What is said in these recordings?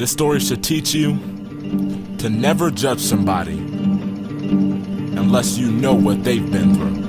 This story should teach you to never judge somebody unless you know what they've been through.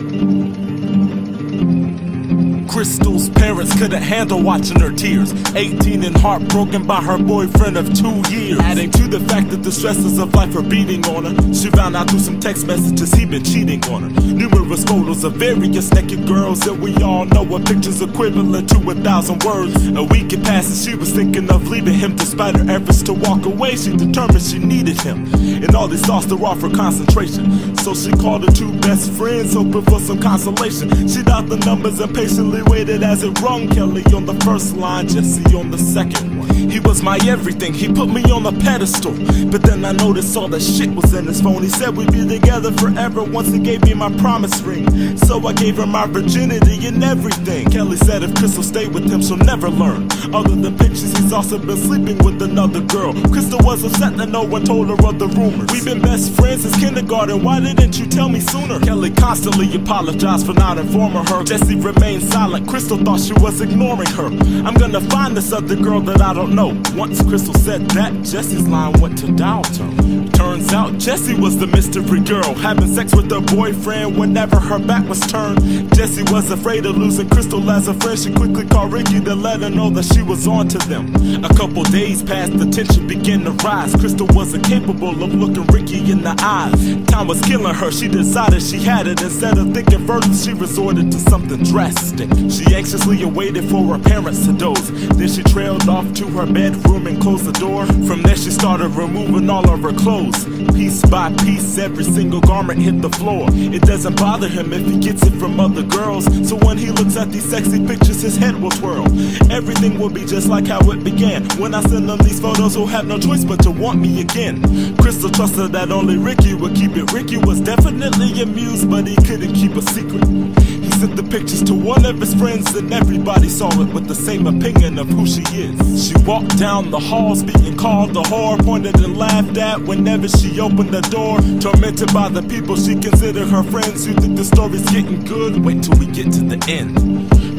Christal's parents couldn't handle watching her tears, 18 and heartbroken by her boyfriend of 2 years. Adding to the fact that the stresses of life were beating on her, she found out through some text messages he'd been cheating on her. Numerous photos of various naked girls, and we all know a picture's equivalent to 1,000 words. A week had passed and she was thinking of leaving him. Despite her efforts to walk away, she determined she needed him, and all these thoughts threw off her concentration. So she called her 2 best friends, hoping for some consolation. She dialed the numbers and patiently waited as it rung. Kelly on the first line, Jesse on the second one. He was my everything, he put me on a pedestal. But then I noticed all the shit was in his phone. He said we'd be together forever once he gave me my promise ring. So I gave her my virginity and everything. Kelly said if Christal stayed with him, she'll never learn. Other than pictures, he's also been sleeping with another girl. Christal was upset that no one told her of the rumors. We've been best friends since kindergarten, why didn't you tell me sooner? Kelly constantly apologized for not informing her. Jesse remained silent, Christal thought she was ignoring her. I'm gonna find this other girl that I don't know. Once Christal said that, Jesse's line went to dial tone. Turns out Jessie was the mystery girl, having sex with her boyfriend whenever her back was turned. Jessie was afraid of losing Christal as a friend. She quickly called Ricky to let her know that she was on to them. A couple days passed, the tension began to rise. Christal wasn't capable of looking Ricky in the eyes. Time was killing her, she decided she had it. Instead of thinking further, she resorted to something drastic. She anxiously awaited for her parents to doze. Then she trailed off to her bedroom and closed the door. From there she started removing all of her clothes. Piece by piece, every single garment hit the floor. It doesn't bother him if he gets it from other girls, so when he looks at these sexy pictures, his head will twirl. Everything will be just like how it began. When I send him these photos, he'll have no choice but to want me again. Christal trusted that only Ricky would keep it. Ricky was definitely amused, but he couldn't keep a secret. He sent the pictures to one of his friends, and everybody saw it with the same opinion of who she is. She walked down the halls being called a whore, pointed and laughed at whenever she opened the door. Tormented by the people she considered her friends. You think the story's getting good? Wait till we get to the end.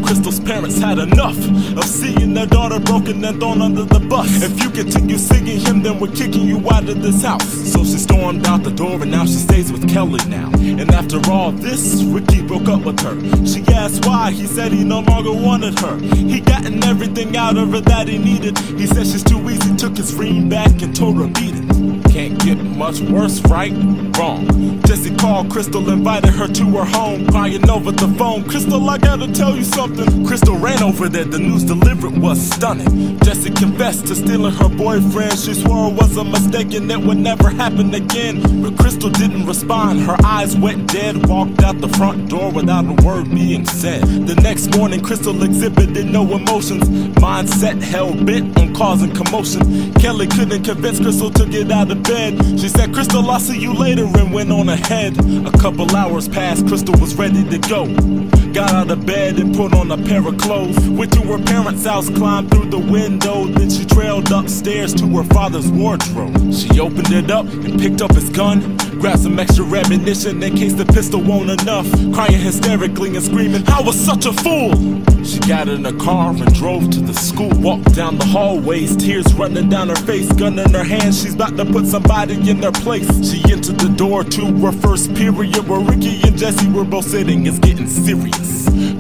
Christal's parents had enough of seeing their daughter broken and thrown under the bus. If you continue singing him, then we're kicking you out of this house. So she stormed out the door, and now she stays with Kelly now. And after all this, Ricky broke up with her. She asked why, he said he no longer wanted her. He gotten everything out of her that he needed. He said she's too easy, took his ring back and told her beat it. Can't get much worse, right? Wrong. Jesse called Christal, invited her to her home, crying over the phone. Christal, I gotta tell you something. Christal ran over there, the news delivered was stunning. Jesse confessed to stealing her boyfriend. She swore it was a mistake and it would never happen again. But Christal didn't respond, her eyes went dead. Walked out the front door without a word being said. The next morning, Christal exhibited no emotions, mindset hell-bent on causing commotion. Kelly couldn't convince Christal to get out of bed. She said, Christal, I'll see you later, and went on ahead. A couple hours passed, Christal was ready to go. Got out of bed and put on a pair of clothes. Went to her parents' house, climbed through the window. Then she trailed upstairs to her father's wardrobe. She opened it up and picked up his gun, grabbed some extra ammunition in case the pistol won't enough. Crying hysterically and screaming, I was such a fool. She got in her car and drove to the school. Walked down the hallways, tears running down her face. Gun in her hand, she's about to put somebody in their place. She entered the door to her first period, where Ricky and Jesse were both sitting. It's getting serious.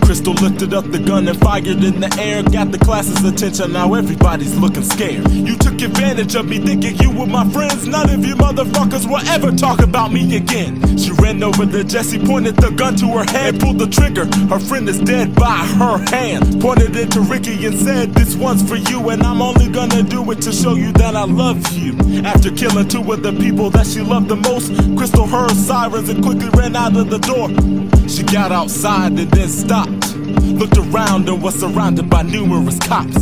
Christal lifted up the gun and fired in the air. Got the class's attention, now everybody's looking scared. You took advantage of me thinking you were my friends. None of you motherfuckers will ever talk about me again. She ran over to Jesse, pointed the gun to her head, pulled the trigger. Her friend is dead by her hand. Pointed it to Ricky and said, this one's for you, and I'm only gonna do it to show you that I love you. After killing 2 of the people that she loved the most, Christal heard sirens and quickly ran out of the door. She got outside and then stopped, looked around and was surrounded by numerous cops.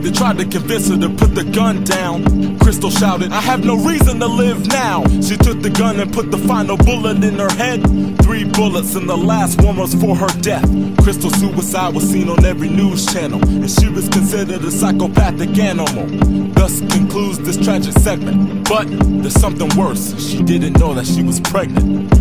They tried to convince her to put the gun down. Christal shouted, I have no reason to live now. She took the gun and put the final bullet in her head. 3 bullets and the last one was for her death. Christal's suicide was seen on every news channel, and she was considered a psychopathic animal. Thus concludes this tragic segment. But there's something worse, she didn't know that she was pregnant.